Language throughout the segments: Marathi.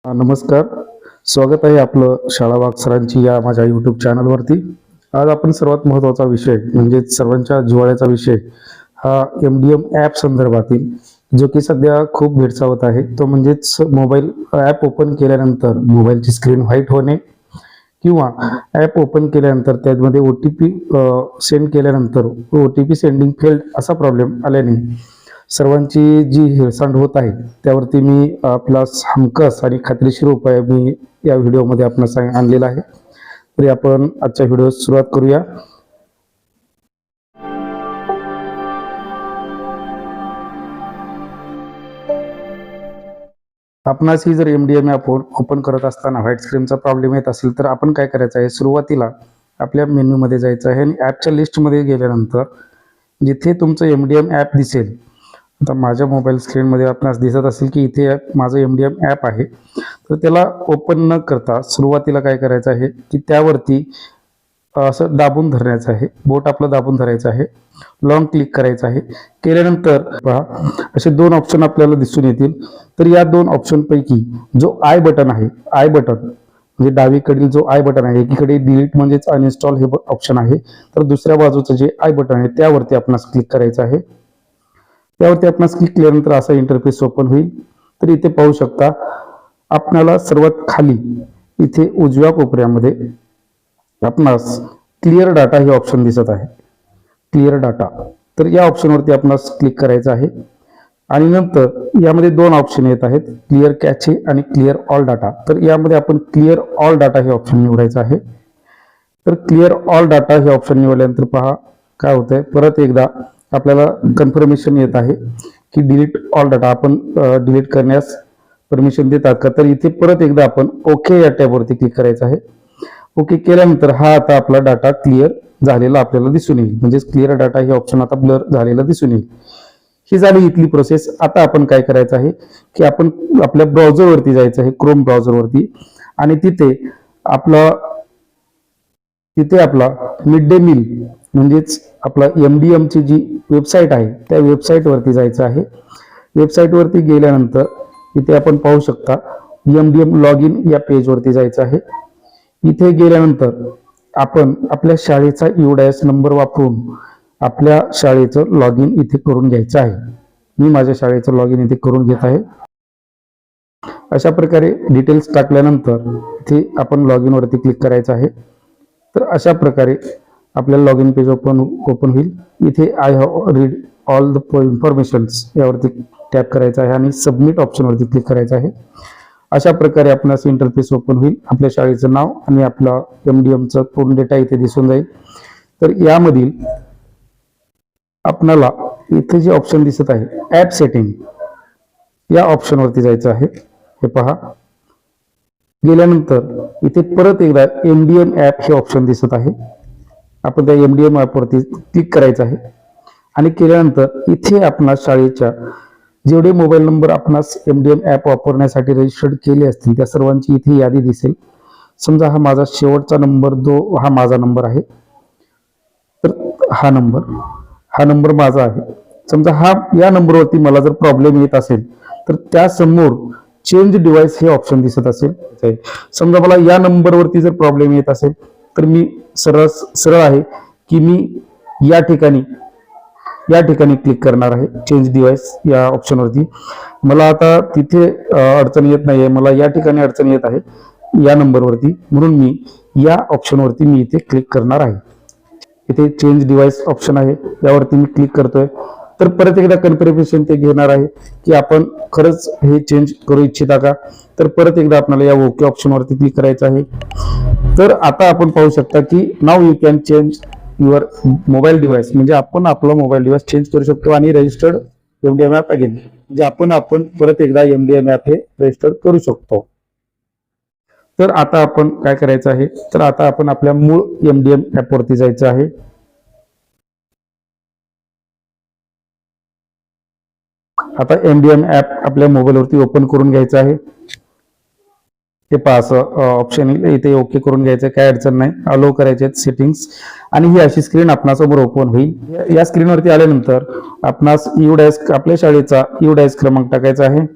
नमस्कार. स्वागत आहे आपलं शाळाबाग सरांची या माझ्या यूट्यूब चॅनलवरती. आज आपण सर्वात महत्त्वाचा विषय म्हणजे सर्वांच्या जिव्हाळ्याचा विषय हा MDM ॲप संदर्भातील जो की सध्या खूप भेडसावत आहे तो म्हणजेच मोबाईल ॲप ओपन केल्यानंतर मोबाईलची स्क्रीन व्हाईट होणे किंवा ॲप ओपन केल्यानंतर त्यामध्ये OTP सेंड केल्यानंतर OTP सेंडिंग फेल्ड असा प्रॉब्लेम आल्याने सर्वांची जी हेळसांड होत आहे त्यावरती मी आपला हमखास आणि खात्रीशीर उपाय मी या व्हिडिओमध्ये आपणास आणलेला आहे. तरी आपण आजच्या व्हिडिओ सुरुवात करूया. आपणास ही जर MDM ॲप ओपन करत असताना व्हाईट स्क्रीनचा प्रॉब्लेम येत असेल तर आपण काय करायचं आहे, सुरुवातीला आपल्या मेन्यूमध्ये जायचं आहे आणि ॲपच्या लिस्टमध्ये गेल्यानंतर जिथे तुमचं MDM ॲप दिसेल, आता माझ्या मोबाईल स्क्रीनमध्ये आपणास दिसत असेल की इथे माझं MDM ॲप आहे, तर त्याला ओपन न करता सुरुवातीला काय करायचं आहे की त्यावरती असं दाबून धरायचं आहे, बोट आपलं दाबून धरायचं आहे, लॉंग क्लिक करायचं आहे. केल्यानंतर पहा असे दोन ऑप्शन आपल्याला दिसून येतील. तर या दोन ऑप्शन पैकी जो आय बटन आहे, आय बटन म्हणजे डावीकडील जो आय बटन आहे, एकीकडे डिलीट म्हणजेच अनइन्स्टॉल हे ऑप्शन आहे, तर दुसऱ्या बाजूचं जे आय बटन आहे त्यावरती आपणास क्लिक करायचं आहे. त्यावरती आपणास क्लिक केल्यानंतर असा इंटरफेस ओपन होईल. तर इथे पाहू शकता आपल्याला सर्वात खाली इथे उजव्या कोपऱ्यामध्ये आपणास क्लिअर डाटा हे ऑप्शन दिसत आहे, क्लिअर डाटा. तर या ऑप्शनवरती आपणास क्लिक करायचं आहे आणि नंतर यामध्ये दोन ऑप्शन येत आहेत, क्लिअर कॅचे आणि क्लिअर ऑल डाटा. तर यामध्ये आपण क्लिअर ऑल डाटा हे ऑप्शन निवडायचं आहे. तर क्लिअर ऑल डाटा हे ऑप्शन निवडल्यानंतर पहा काय होतंय, परत एकदा आपल्याला कन्फर्मेशन येत आहे की डिलीट ऑल डाटा आपण डिलीट करण्यास परमिशन देतात का. तर इथे परत एकदा आपण ओके या टॅबवरती क्लिक करायचं आहे. ओके केल्यानंतर हा आता आपला डाटा क्लिअर झालेला आपल्याला दिसून येईल, म्हणजे क्लिअर डाटा हे ऑप्शन आता ब्लर झालेला दिसून येईल. ही झाली इथली प्रोसेस. आता आपण काय करायचं आहे की आपण आपल्या ब्राउझरवरती जायचं आहे, क्रोम ब्राउझरवरती, आणि तिथे आपला मिड डे मील म्हणजेच आपला MDM ची जी वेबसाईट आहे त्या वेबसाईटवरती जायचं आहे. वेबसाईटवरती गेल्यानंतर इथे आपण पाहू शकता MDM लॉग इन या पेजवरती जायचं आहे. इथे गेल्यानंतर आपण आपल्या शाळेचा UDIS नंबर वापरून आपल्या शाळेचं लॉग इन इथे करून घ्यायचं आहे. मी माझ्या शाळेचं लॉग इन इथे करून घेत आहे. अशा प्रकारे डिटेल्स टाकल्यानंतर इथे आपण लॉग इन वरती क्लिक करायचं आहे. तर अशा प्रकारे आपल्याला लॉग इन पेज ओपन होईल. इथे I have read all the informations यावरती टॅप करायचं आहे आणि सबमिट ऑप्शनवरती क्लिक करायचं आहे. अशा प्रकारे आपणास इंटरफेस ओपन होईल. आपल्या शाळेचं नाव आणि आपला MDMचा पूर्ण डेटा इथे दिसून जाईल. तर यामधील आपल्याला इथे जे ऑप्शन दिसत आहे ॲप सेटिंग या ऑप्शनवरती जायचं आहे. हे पहा, गेल्यानंतर इथे परत एकदा MDM ॲप हे ऑप्शन दिसत आहे. आपण त्या MDM ॲपवरती क्लिक करायचं आहे आणि केल्यानंतर इथे आपणास शाळेच्या जेवढे मोबाईल नंबर आपणास MDM ॲप वापरण्यासाठी रजिस्टर्ड केले असतील त्या सर्वांची इथे यादी दिसेल. समजा हा माझा शेवटचा नंबर हा माझा नंबर आहे, तर हा नंबर माझा आहे. समजा या नंबरवरती मला जर प्रॉब्लेम येत असेल तर त्या समोर चेंज डिव्हाइस हे ऑप्शन दिसत असेल. समजा मला या नंबरवरती जर प्रॉब्लेम येत असेल तर मी सरळ आहे की मी या ठिकाणी क्लिक करणार आहे चेंज डिव्हाइस या ऑप्शनवरती. मला आता तिथे अडचण येत नाहीये, मला या ठिकाणी अडचण येत आहे या नंबरवरती, म्हणून मी या ऑप्शनवरती मी इथे क्लिक करणार आहे. इथे चेंज डिव्हाइस ऑप्शन आहे, यावरती मी क्लिक करतोय. तर परत एकदा कन्फर्मेशन ते घेणार आहे की आपण खरंच हे चेंज करू इच्छिता का. तर परत एकदा आपल्याला या ओके ऑप्शनवरती क्लिक करायचं आहे. तर आता आपण पाहू शकता की now you can change your mobile device, म्हणजे आपण आपला मोबाईल डिव्हाइस चेंज करू शकतो आणि रजिस्टर्ड MDM ॲप अगेन, म्हणजे आपण परत एकदा MDM ॲप हे रजिस्टर करू शकतो. तर आता आपण काय करायचं आहे, तर आता आपण आपल्या मूळ MDM ॲपवरती जायचं आहे. आता MDM ॲप आपल्या मोबाईलवरती ओपन करून घ्यायचं आहे. ते पास ऑप्शन येईल, इथे ओके करून घ्यायचं, काय अडचण नाही. अलो करायचे सेटिंग्स आणि ही अशी स्क्रीन आपणासमोर ओपन होईल. या स्क्रीनवरती आल्यानंतर आपणास आपल्या शाळेचा UDIS क्रमांक टाकायचा आहे.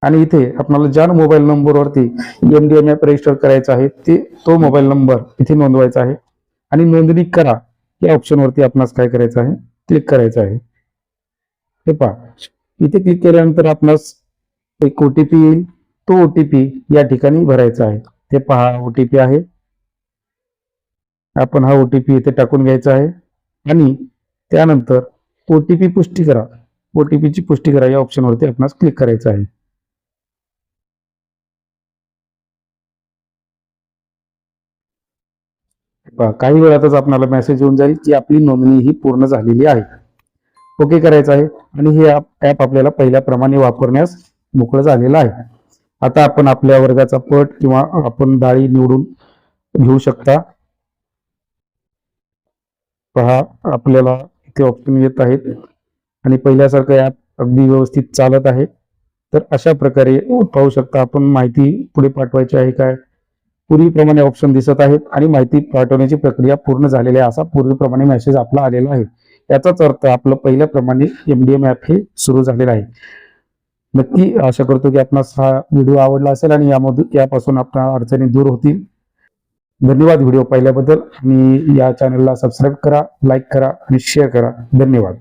आणि इथे आपल्याला ज्या मोबाईल नंबरवरती MDM ॲप रजिस्टर करायचा आहे तो मोबाईल नंबर इथे नोंदवायचा आहे आणि नोंदणी करा या ऑप्शनवरती आपणास काय करायचं आहे, क्लिक करायचं आहे. हे पहा, इथे क्लिक केल्यानंतर आपणास एक OTP येईल. तो OTP या ठिकाणी भरायचा आहे. ते पहा OTP आहे. आपण हा OTP इथे टाकून घ्यायचा आहे आणि त्यानंतर OTP पुष्टी करा. OTP ची पुष्टी करा या ऑप्शनवरती आपणास क्लिक करायचं आहे. काही वेळातच आपल्याला मेसेज येऊन जाईल की आपली नोंदणी ही पूर्ण झालेली आहे. ओके करायचं आहे आणि हे ॲप आपल्याला पहिल्याप्रमाणे वापरण्यास मोकळं झालेलं आहे. आता आपण आपल्या वर्गाचा पट किंवा आपण डाळी निवडून घेऊ शकता. पहा, आपल्याला इथे ऑप्शन येत आहेत आणि पहिल्यासारखं ॲप अगदी व्यवस्थित चालत आहे. तर अशा प्रकारे पाहू शकता आपण माहिती पुढे पाठवायची आहे काय, पूर्वीप्रमाणे ऑप्शन दिसत आहेत आणि माहिती पाठवण्याची प्रक्रिया पूर्ण झालेली आहे असा पूर्वीप्रमाणे मेसेज आपला आलेला आहे. याचाच अर्थ आपलं पहिल्याप्रमाणे MDM ॲप हे सुरू झालेलं आहे. नक्की आशा करतो की आपणास हा व्हिडिओ आवडला असेल आणि यापासून आपल्या अडचणी दूर होतील. धन्यवाद व्हिडिओ पाहिल्याबद्दल आणि या चॅनलला सबस्क्राईब करा, लाईक करा आणि शेअर करा. धन्यवाद.